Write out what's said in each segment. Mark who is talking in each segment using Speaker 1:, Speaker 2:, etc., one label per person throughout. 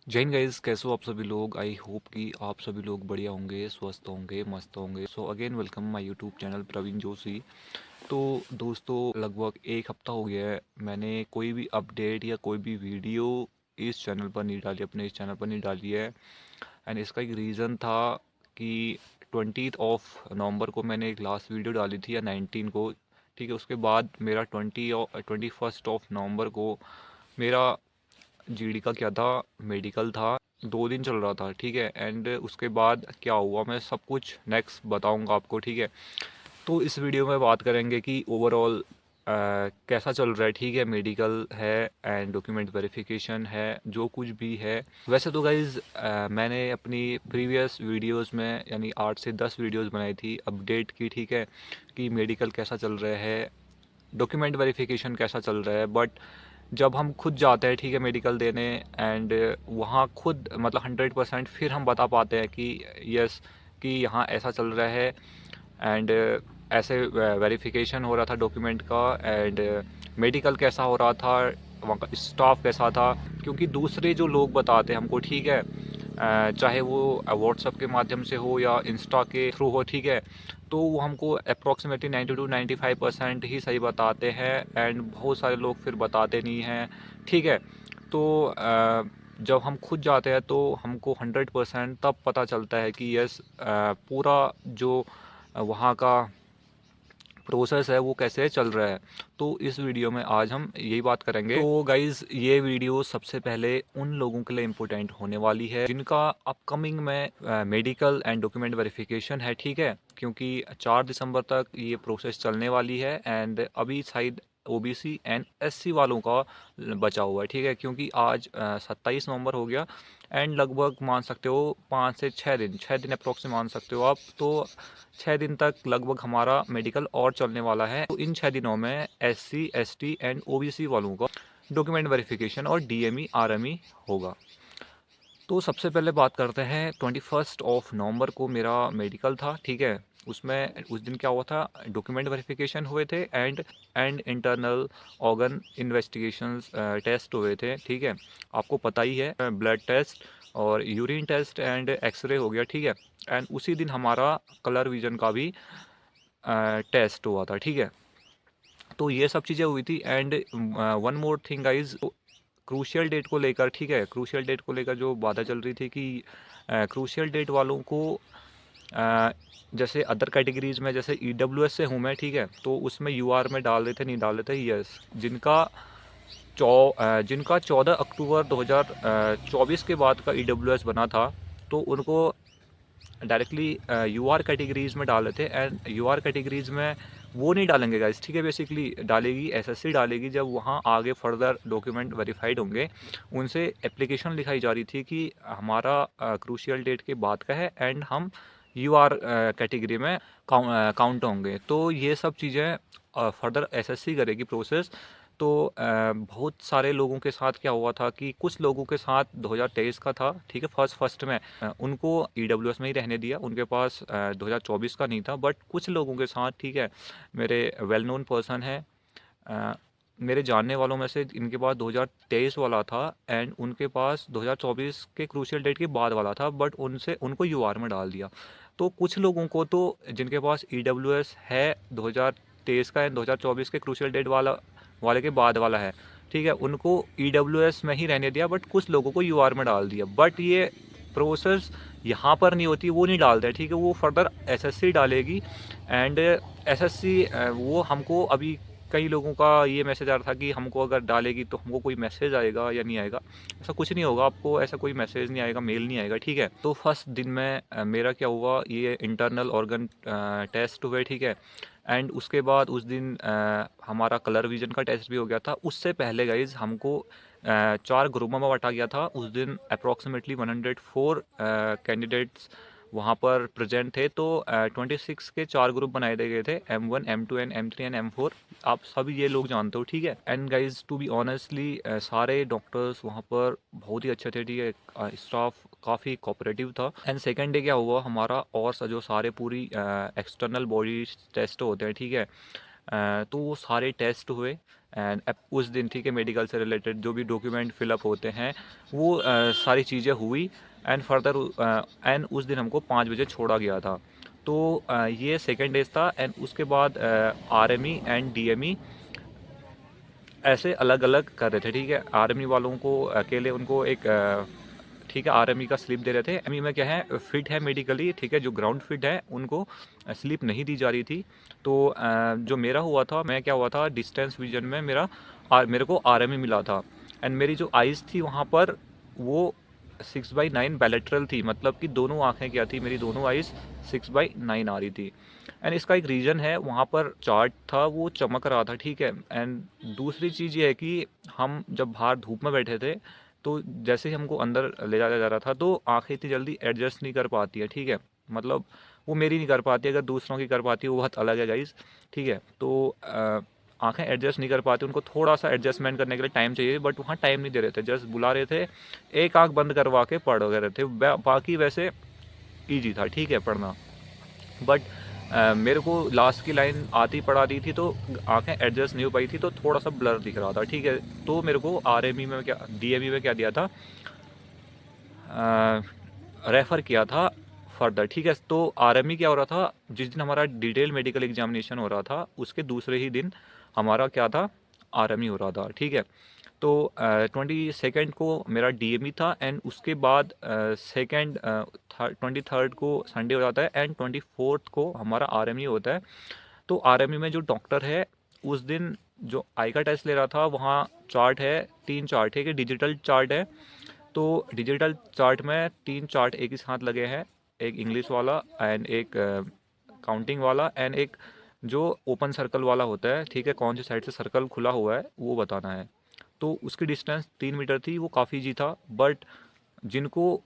Speaker 1: जय हिंद गाइस, कैसे हो आप सभी लोग। आई होप कि आप सभी लोग बढ़िया होंगे, स्वस्थ होंगे, मस्त होंगे। So again welcome my YouTube channel Praveen Joshi. तो दोस्तों, लगभग एक हफ्ता हो गया है मैंने कोई भी अपडेट या कोई भी वीडियो इस चैनल पर नहीं डाली, अपने इस चैनल पर नहीं डाली है। एंड इसका एक रीज़न था कि 20 नवंबर को मैंने एक लास्ट वीडियो डाली थी, या 19 को। ठीक है, उसके बाद मेरा 21 को मेरा जीडी का क्या था, मेडिकल था। 2 दिन चल रहा था, ठीक है। एंड उसके बाद क्या हुआ मैं सब कुछ नेक्स्ट बताऊंगा आपको, ठीक है। तो इस वीडियो में बात करेंगे कि ओवरऑल कैसा चल रहा है, ठीक है। मेडिकल है एंड डॉक्यूमेंट वेरिफिकेशन है, जो कुछ भी है। वैसे तो गाइज़ मैंने अपनी प्रीवियस वीडियोस में यानी 8 से 10 वीडियोस बनाई थी, अपडेट की, ठीक है, कि मेडिकल कैसा चल रहा है, डॉक्यूमेंट वेरिफिकेशन कैसा चल रहा है। बट जब हम खुद जाते हैं, ठीक है, मेडिकल देने, एंड वहाँ खुद मतलब 100% फिर हम बता पाते हैं कि यस, कि यहाँ ऐसा चल रहा है। एंड ऐसे वेरिफिकेशन हो रहा था डॉक्यूमेंट का। एंड मेडिकल कैसा हो रहा था, वहाँ का स्टाफ कैसा था। क्योंकि दूसरे जो लोग बताते हैं हमको, ठीक है, चाहे वो व्हाट्सअप के माध्यम से हो या इंस्टा के थ्रू हो, ठीक है, तो वो हमको अप्रॉक्सीमेटली 90 to 95% ही सही बताते हैं। एंड बहुत सारे लोग फिर बताते नहीं हैं, ठीक है। तो जब हम खुद जाते हैं तो हमको 100% तब पता चलता है कि यस, पूरा जो वहाँ का प्रोसेस है वो कैसे चल रहा है। तो इस वीडियो में आज हम यही बात करेंगे। तो गाइज़, ये वीडियो सबसे पहले उन लोगों के लिए इम्पोर्टेंट होने वाली है जिनका अपकमिंग में मेडिकल एंड डॉक्यूमेंट वेरिफिकेशन है, ठीक है। क्योंकि 4 दिसंबर तक ये प्रोसेस चलने वाली है। एंड अभी शायद ओबीसी एंड एससी वालों का बचा हुआ है, ठीक है। क्योंकि आज 27 नवंबर हो गया। एंड लगभग मान सकते हो 5 से 6 दिन अप्रोक्स मान सकते हो आप। तो 6 दिन तक लगभग हमारा मेडिकल और चलने वाला है। तो इन 6 दिनों में एससी एसटी एंड ओबीसी वालों का डॉक्यूमेंट वेरिफिकेशन और डीएमई आरएमई होगा। तो सबसे पहले बात करते हैं, 21 नवंबर को मेरा मेडिकल था, ठीक है। उसमें उस दिन क्या हुआ था, डॉक्यूमेंट वेरिफिकेशन हुए थे and internal organ investigations test हुए थे, ठीक है। आपको पता ही है, ब्लड टेस्ट और यूरिन टेस्ट एंड एक्सरे हो गया, ठीक है। एंड उसी दिन हमारा कलर विजन का भी टेस्ट हुआ था, ठीक है। तो ये सब चीज़ें हुई थी। And one more thing guys, crucial date को लेकर, ठीक है, क्रूशियल डेट को लेकर जो बाधा चल रही थी कि क्रूशियल डेट वालों को अ, जैसे अदर कैटेगरीज में, जैसे ईडब्ल्यूएस से हूँ मैं, ठीक है, तो उसमें यूआर में डाल देते नहीं डाल देते, यस। जिनका 14 अक्टूबर 2024 के बाद का ईडब्ल्यूएस बना था, तो उनको डायरेक्टली यूआर कैटेगरीज में डाल देते। एंड यूआर कैटेगरीज में वो नहीं डालेंगे गाइस, ठीक है। बेसिकली डालेगी एसएससी डालेगी, जब वहाँ आगे फर्दर डॉक्यूमेंट वेरीफाइड होंगे। उनसे एप्लीकेशन लिखाई जा रही थी कि हमारा क्रूशियल डेट के बाद का है एंड हम यूआर कैटेगरी में काउंट होंगे। तो ये सब चीज़ें फर्दर एसएससी करेगी प्रोसेस। तो बहुत सारे लोगों के साथ क्या हुआ था कि कुछ लोगों के साथ 2023 का था, ठीक है, फर्स्ट में उनको ईडब्ल्यूएस में ही रहने दिया, उनके पास 2024 का नहीं था। बट कुछ लोगों के साथ, ठीक है, मेरे वेल नोन पर्सन है, अ, मेरे जानने वालों में से इनके पास 2023 वाला था एंड उनके पास 2024 के क्रूशियल डेट के बाद वाला था। बट उनसे उनको यूआर में डाल दिया। तो कुछ लोगों को तो जिनके पास ईडब्ल्यूएस है 2023 का एंड 2024 के क्रूशियल डेट वाले के बाद वाला है, ठीक है, उनको ईडब्ल्यूएस में ही रहने दिया। बट कुछ लोगों को यूआर में डाल दिया। बट ये प्रोसेस यहाँ पर नहीं होती, वो नहीं डालते, ठीक है, वो फर्दर एसएससी डालेगी। एंड एसएससी वो हमको अभी कई लोगों का ये मैसेज आ रहा था कि हमको अगर डालेगी तो हमको कोई मैसेज आएगा या नहीं आएगा। ऐसा कुछ नहीं होगा, आपको ऐसा कोई मैसेज नहीं आएगा, मेल नहीं आएगा, ठीक है। तो फर्स्ट दिन में मेरा क्या हुआ, ये इंटरनल ऑर्गन टेस्ट हुए, ठीक है। एंड उसके बाद उस दिन हमारा कलर विजन का टेस्ट भी हो गया था। उससे पहले गाइज हमको 4 ग्रुपों में बांटा गया था। उस दिन अप्रॉक्सीमेटली 104 कैंडिडेट्स वहाँ पर प्रेजेंट थे। तो 26 के 4 ग्रुप बनाए गए थे, M1 M2 and M3 and M4। आप सभी ये लोग जानते हो, ठीक है। And guys, to be honestly, सारे डॉक्टर्स वहाँ पर बहुत ही अच्छे थे, ठीक है। स्टाफ काफ़ी कोऑपरेटिव था। एंड सेकेंड डे क्या हुआ हमारा, और जो सारे पूरी एक्सटर्नल बॉडी टेस्ट होते हैं, ठीक है, तो वो सारे टेस्ट हुए एंड उस दिन ठीक है मेडिकल से रिलेटेड जो भी डॉक्यूमेंट फिलअप होते हैं वो सारी चीज़ें हुई एंड फर्दर एंड उस दिन हमको 5 बजे छोड़ा गया था। तो ये सेकेंड डेज था एंड उसके बाद आरएमई एंड डीएमई ऐसे अलग अलग कर रहे थे ठीक है। आर्मी वालों को अकेले उनको एक ठीक है आर्मी का स्लिप दे रहे थे। आर्मी में क्या है फिट है मेडिकली ठीक है, जो ग्राउंड फिट है उनको स्लिप नहीं दी जा रही थी। तो जो मेरा हुआ था, मैं क्या हुआ था डिस्टेंस विजन में मेरे को आर्मी मिला था एंड मेरी जो आइज़ थी वहाँ पर वो 6/9 बैलेट्रल थी, मतलब कि दोनों आंखें क्या थी, मेरी दोनों आइज़ 6/9 आ रही थी। एंड इसका एक रीज़न है, वहाँ पर चार्ट था वो चमक रहा था ठीक है। एंड दूसरी चीज़ ये है कि हम जब बाहर धूप में बैठे थे तो जैसे ही हमको अंदर ले जाया जा रहा था तो आंखें इतनी जल्दी एडजस्ट नहीं कर पाती है ठीक है। मतलब वो मेरी नहीं कर पाती, अगर दूसरों की कर पाती है वो बहुत अलग है गाइस ठीक है। तो आंखें एडजस्ट नहीं कर पाती, उनको थोड़ा सा एडजस्टमेंट करने के लिए टाइम चाहिए, बट वहाँ टाइम नहीं दे रहे थे, जस्ट बुला रहे थे, एक आंख बंद करवा के पढ़ रहे थे, बाकी वैसे ईजी था ठीक है पढ़ना। बट मेरे को लास्ट की लाइन आती पढ़ा दी थी तो आंखें एडजस्ट नहीं हो पाई थी, तो थोड़ा सा ब्लर दिख रहा था ठीक है। तो मेरे को आरएमई में क्या डीएमई में क्या दिया था, रेफ़र किया था फर्दर ठीक है। तो आरएमई क्या हो रहा था, जिस दिन हमारा डिटेल मेडिकल एग्जामिनेशन हो रहा था उसके दूसरे ही दिन हमारा क्या था आरएमई हो रहा था ठीक है। तो 22 को मेरा डीएमई था एंड उसके बाद सेकेंड 23 को संडे हो जाता है एंड 24 को हमारा आरएमई होता है। तो आरएमई में जो डॉक्टर है उस दिन जो आई का टेस्ट ले रहा था, वहाँ चार्ट है, 3 चार्ट है कि डिजिटल चार्ट है। तो डिजिटल चार्ट में 3 चार्ट एक ही साथ लगे हैं, एक इंग्लिश वाला एंड एक काउंटिंग वाला एंड एक जो ओपन सर्कल वाला होता है ठीक है, कौन सी साइड से सर्कल खुला हुआ है वो बताना है। तो उसकी डिस्टेंस 3 मीटर थी, वो काफ़ी ईजी था। बट जिनको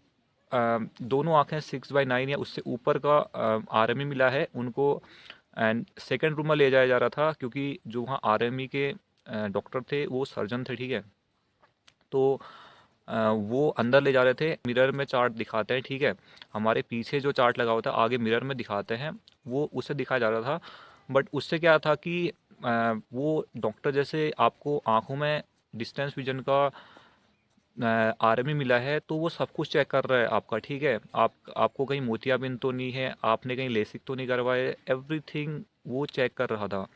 Speaker 1: दोनों आंखें 6/9 या उससे ऊपर का आरएमई मिला है उनको एंड सेकेंड रूम में ले जाया जा रहा था, क्योंकि जो वहाँ आरएमई के डॉक्टर थे वो सर्जन थे ठीक है। तो वो अंदर ले जा रहे थे, मिरर में चार्ट दिखाते हैं ठीक है, हमारे पीछे जो चार्ट लगा होता है आगे मिरर में दिखाते हैं, वो उसे दिखाया जा रहा था। बट उससे क्या था कि वो डॉक्टर जैसे आपको आंखों में डिस्टेंस विजन का आरएमई मिला है तो वो सब कुछ चेक कर रहा है आपका ठीक है। आपको कहीं मोतियाबिंद तो नहीं है, आपने कहीं लेसिक तो नहीं करवाए, एवरीथिंग वो चेक कर रहा था।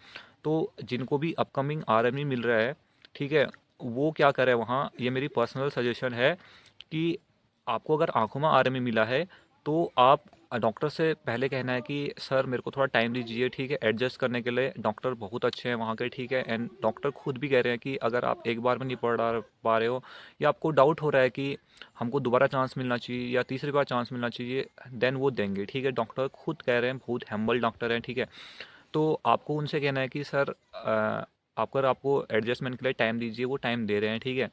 Speaker 1: तो जिनको भी अपकमिंग आरएमई मिल रहा है ठीक है, वो क्या करें वहाँ, ये मेरी पर्सनल सजेशन है कि आपको अगर आंखों में आरएमई मिला है तो आप डॉक्टर से पहले कहना है कि सर मेरे को थोड़ा टाइम दीजिए ठीक है एडजस्ट करने के लिए। डॉक्टर बहुत अच्छे हैं वहाँ के ठीक है, एंड डॉक्टर खुद भी कह रहे हैं कि अगर आप एक बार में नहीं पा रहे हो या आपको डाउट हो रहा है कि हमको दोबारा चांस मिलना चाहिए या तीसरी बार चांस मिलना चाहिए, देन वो देंगे ठीक है। डॉक्टर खुद कह रहे हैं, बहुत हम्बल डॉक्टर हैं ठीक है। तो आपको उनसे कहना है कि सर अगर आपको एडजस्टमेंट के लिए टाइम दीजिए, वो टाइम दे रहे हैं ठीक है।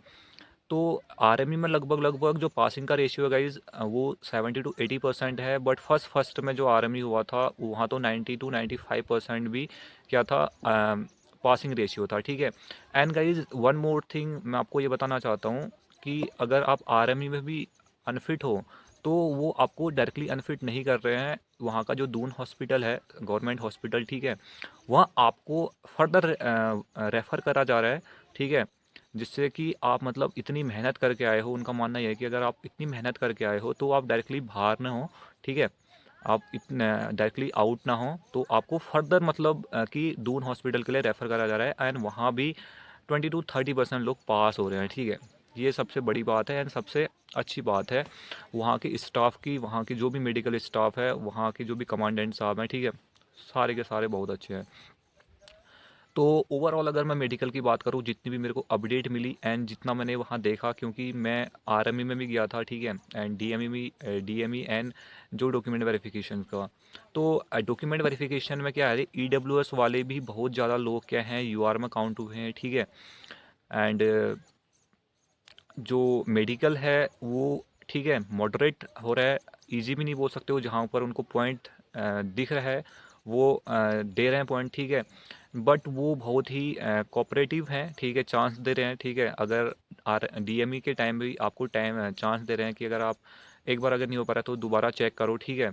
Speaker 1: तो आरएमई में लगभग लगभग जो पासिंग का रेशियो है गाइज वो 70 to 80% है। बट फर्स्ट में जो आरएमई हुआ था वहाँ तो 90 to 95% भी क्या था पासिंग रेशियो था ठीक है। And guys one more thing मैं आपको ये बताना चाहता हूँ कि अगर आप आरएमई में भी अनफिट हो तो वो आपको डायरेक्टली अनफिट नहीं कर रहे हैं। वहाँ का जो दून हॉस्पिटल है गवर्नमेंट हॉस्पिटल ठीक है, वहाँ आपको फर्दर रेफ़र करा जा रहा है ठीक है। जिससे कि आप मतलब इतनी मेहनत करके आए हो, उनका मानना ये है कि अगर आप इतनी मेहनत करके आए हो तो आप डायरेक्टली बाहर ना हो ठीक है, आप इतने डायरेक्टली आउट ना हो, तो आपको फर्दर मतलब कि दून हॉस्पिटल के लिए रेफ़र करा जा रहा है एंड वहाँ भी 20 to 30% लोग पास हो रहे हैं ठीक है। ये सबसे बड़ी बात है एंड सबसे अच्छी बात है वहाँ के स्टाफ की, वहाँ की जो भी मेडिकल स्टाफ है, वहाँ के जो भी कमांडेंट साहब हैं ठीक है, सारे के सारे बहुत अच्छे हैं। तो ओवरऑल अगर मैं मेडिकल की बात करूँ, जितनी भी मेरे को अपडेट मिली एंड जितना मैंने वहाँ देखा, क्योंकि मैं आरएमई में भी गया था ठीक है एंड डीएमई एंड जो डॉक्यूमेंट वेरिफिकेशन का। तो डॉक्यूमेंट वेरिफिकेशन में क्या है, ईडब्ल्यूएस वाले भी बहुत ज़्यादा लोग क्या हैं यूआर में काउंट हुए हैं ठीक है। एंड जो मेडिकल है वो ठीक है मॉडरेट हो रहा है, इजी भी नहीं बोल सकते हो, जहाँ पर उनको पॉइंट दिख रहा है वो दे रहे हैं पॉइंट ठीक है। बट वो बहुत ही कोऑपरेटिव हैं ठीक है, चांस दे रहे हैं ठीक है। अगर आर डीएमई के टाइम भी आपको टाइम चांस दे रहे हैं कि अगर आप एक बार अगर नहीं हो पा रहा तो दोबारा चेक करो ठीक है।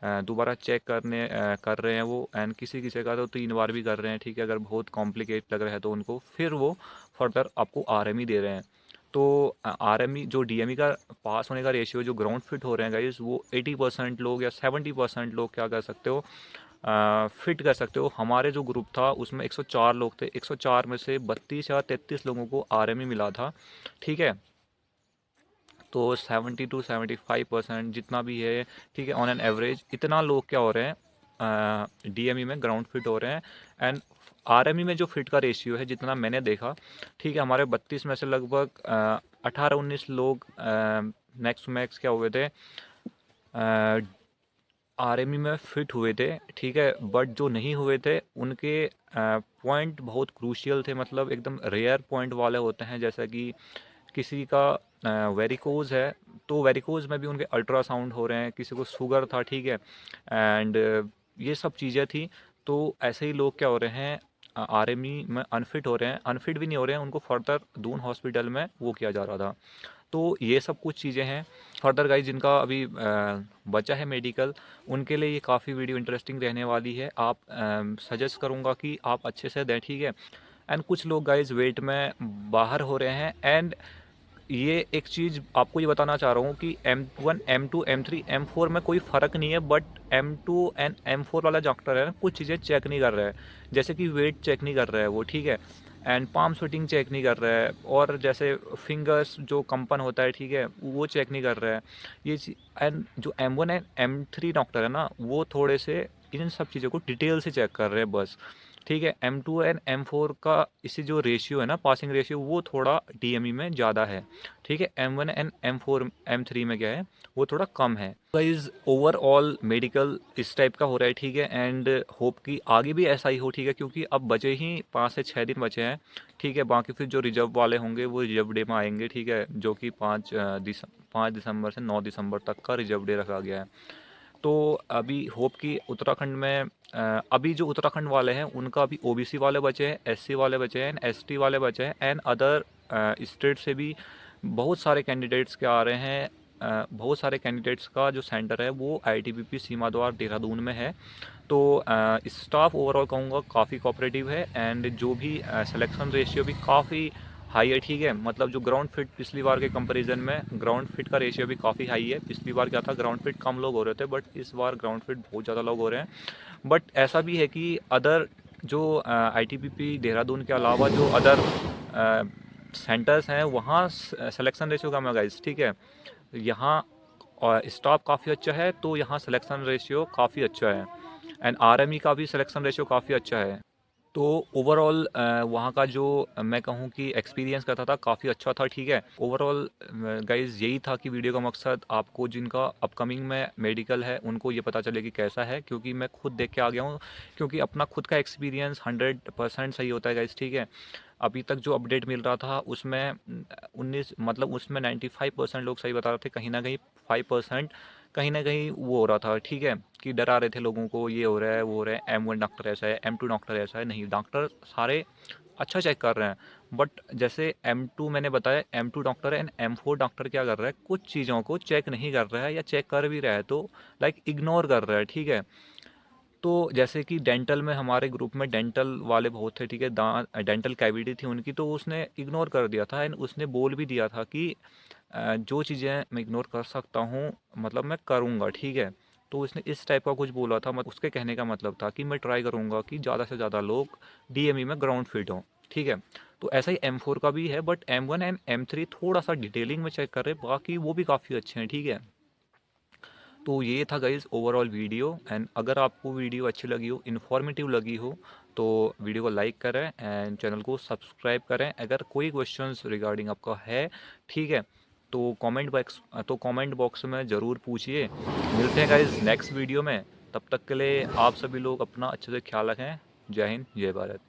Speaker 1: दोबारा चेक कर रहे हैं वो, एंड किसी किसी का तो 3 बार भी कर रहे हैं, ठीक है। अगर बहुत कॉम्प्लिकेट लग रहा है तो उनको फिर वो फर्दर आपको आरएमई दे रहे हैं। तो आरएमई जो डीएमई का पास होने का रेशियो जो ग्राउंड फिट हो रहे हैं गाइस, वो 80% लोग या 70% लोग क्या कर सकते हो, फिट कर सकते हो। हमारे जो ग्रुप था उसमें 104 लोग थे, 104 में से 32 या 33 लोगों को आरएमई मिला था, ठीक है। तो 70 to 75% जितना भी है, ठीक है, ऑन एन एवरेज इतना लोग क्या हो रहे हैं, डीएमई में ग्राउंड फिट हो रहे हैं। एंड आरएमई में जो फिट का रेशियो है जितना मैंने देखा, ठीक है, हमारे 32 में से लगभग 18-19 लोग मैक्स मैक्स क्या हुए थे, आरएमई में फिट हुए थे, ठीक है। बट जो नहीं हुए थे उनके पॉइंट बहुत क्रूशियल थे, मतलब एकदम रेयर पॉइंट वाले होते हैं। जैसा कि किसी का वेरिकोज है, तो वेरिकोज में भी उनके अल्ट्रासाउंड हो रहे हैं, किसी को शुगर था, ठीक है। एंड ये सब चीज़ें थी। तो ऐसे ही लोग क्या हो रहे हैं, आरएमई में अनफिट हो रहे हैं, अनफिट भी नहीं हो रहे हैं, उनको फर्दर दून हॉस्पिटल में वो किया जा रहा था। तो ये सब कुछ चीज़ें हैं। फर्दर गाइस जिनका अभी बचा है मेडिकल, उनके लिए ये काफ़ी वीडियो इंटरेस्टिंग रहने वाली है। आप सजेस्ट करूँगा कि आप अच्छे से दें, ठीक है। एंड कुछ लोग गाइस वेट में बाहर हो रहे हैं। एंड ये एक चीज़ आपको ये बताना चाह रहा हूँ कि M1 M2 M3 M4 में कोई फ़र्क नहीं है, बट M2 एंड M4 वाला डॉक्टर है ना, कुछ चीज़ें चेक नहीं कर रहा है। जैसे कि वेट चेक नहीं कर रहा है वो, ठीक है। एंड पाम स्वेटिंग चेक नहीं कर रहा है, और जैसे फिंगर्स जो कंपन होता है, ठीक है, वो चेक नहीं कर रहा है। एंड जो M1 एंड M3 डॉक्टर है ना, वो थोड़े से इन सब चीज़ों को डिटेल से चेक कर रहे हैं बस, ठीक है। M2 एंड M4 का इसी जो रेशियो है ना, पासिंग रेशियो, वो थोड़ा डीएमई में ज़्यादा है, ठीक है। M1 एंड M4 M3 में क्या है, वो थोड़ा कम है। गाइस ओवरऑल मेडिकल इस टाइप का हो रहा है, ठीक है। एंड होप कि आगे भी ऐसा ही हो, ठीक है, क्योंकि अब बचे ही 5 से 6 दिन बचे हैं, ठीक है। बाकी फिर जो रिजर्व वाले होंगे वो रिजर्व डे में आएंगे, ठीक है, जो कि 5 दिसंबर से 9 दिसंबर तक का रिजर्व डे रखा गया है। तो अभी होप कि उत्तराखंड में अभी जो उत्तराखंड वाले हैं उनका अभी ओबीसी वाले बचे हैं, एससी वाले बचे हैं, एसटी वाले बचे हैं, एंड अदर स्टेट से भी बहुत सारे कैंडिडेट्स के आ रहे हैं। बहुत सारे कैंडिडेट्स का जो सेंटर है वो आईटीबीपी सीमा द्वार देहरादून में है। तो स्टाफ ओवरऑल कहूँगा काफ़ी कोऑपरेटिव है। एंड जो भी सिलेक्शन रेशियो भी काफ़ी हाई है, ठीक है। मतलब जो ग्राउंड फिट पिछली बार के कंपैरिजन में ग्राउंड फिट का रेशियो भी काफ़ी हाई है। पिछली बार क्या था, ग्राउंड फिट कम लोग हो रहे थे, बट इस बार ग्राउंड फिट बहुत ज़्यादा लोग हो रहे हैं। बट ऐसा भी है कि अदर जो आईटीबीपी देहरादून के अलावा जो अदर सेंटर्स हैं वहाँ सिलेक्शन रेशियो कम है गाइस, ठीक है। यहाँ स्टाफ काफ़ी अच्छा है, तो यहाँ सिलेक्शन रेशियो काफ़ी अच्छा है। एंड आरएमई का भी सिलेक्शन रेशियो काफ़ी अच्छा है। तो ओवरऑल वहाँ का जो मैं कहूँ कि एक्सपीरियंस करता था काफ़ी अच्छा था, ठीक है। ओवरऑल गाइज यही था कि वीडियो का मकसद आपको जिनका अपकमिंग में मेडिकल है उनको ये पता चले कि कैसा है, क्योंकि मैं खुद देख के आ गया हूँ। क्योंकि अपना खुद का एक्सपीरियंस 100% सही होता है गाइज, ठीक है। अभी तक जो अपडेट मिल रहा था उसमें 19 मतलब उसमें 95% लोग सही बता रहे थे, कहीं ना कहीं 5% कहीं ना कहीं वो हो रहा था, ठीक है, कि डरा रहे थे लोगों को, ये हो रहा है वो हो रहा है, M1 डॉक्टर ऐसा है, M2 डॉक्टर ऐसा है। नहीं, डॉक्टर सारे अच्छा चेक कर रहे हैं। बट जैसे M2 मैंने बताया, M2 डॉक्टर है, एंड M4 डॉक्टर क्या कर रहा है, कुछ चीज़ों को चेक नहीं कर रहा है, या चेक कर भी रहा है तो लाइक इग्नोर कर रहा है, ठीक है। तो जैसे कि डेंटल में हमारे ग्रुप में डेंटल वाले बहुत थे, ठीक है, दांत डेंटल कैविटी थी उनकी, तो उसने इग्नोर कर दिया था। एंड उसने बोल भी दिया था कि जो चीज़ें मैं इग्नोर कर सकता हूँ मतलब मैं करूँगा, ठीक है। तो उसने इस टाइप का कुछ बोला था, मतलब उसके कहने का मतलब था कि मैं ट्राई करूँगा कि ज़्यादा से ज़्यादा लोग डीएमई में ग्राउंड फिट हों, ठीक है। तो ऐसा ही M4 का भी है, बट M1 एंड M3 थोड़ा सा डिटेलिंग में चेक कर रहे, बाकी वो भी काफ़ी अच्छे हैं, ठीक है। तो ये था गाइज़ ओवरऑल वीडियो। एंड अगर आपको वीडियो अच्छी लगी हो, इन्फॉर्मेटिव लगी हो, तो वीडियो को लाइक करें एंड चैनल को सब्सक्राइब करें। अगर कोई क्वेश्चंस रिगार्डिंग आपका है, ठीक है, तो कमेंट बॉक्स में ज़रूर पूछिए। मिलते हैं गाइज़ नेक्स्ट वीडियो में। तब तक के लिए आप सभी लोग अपना अच्छे से ख्याल रखें। जय हिंद, जय भारत।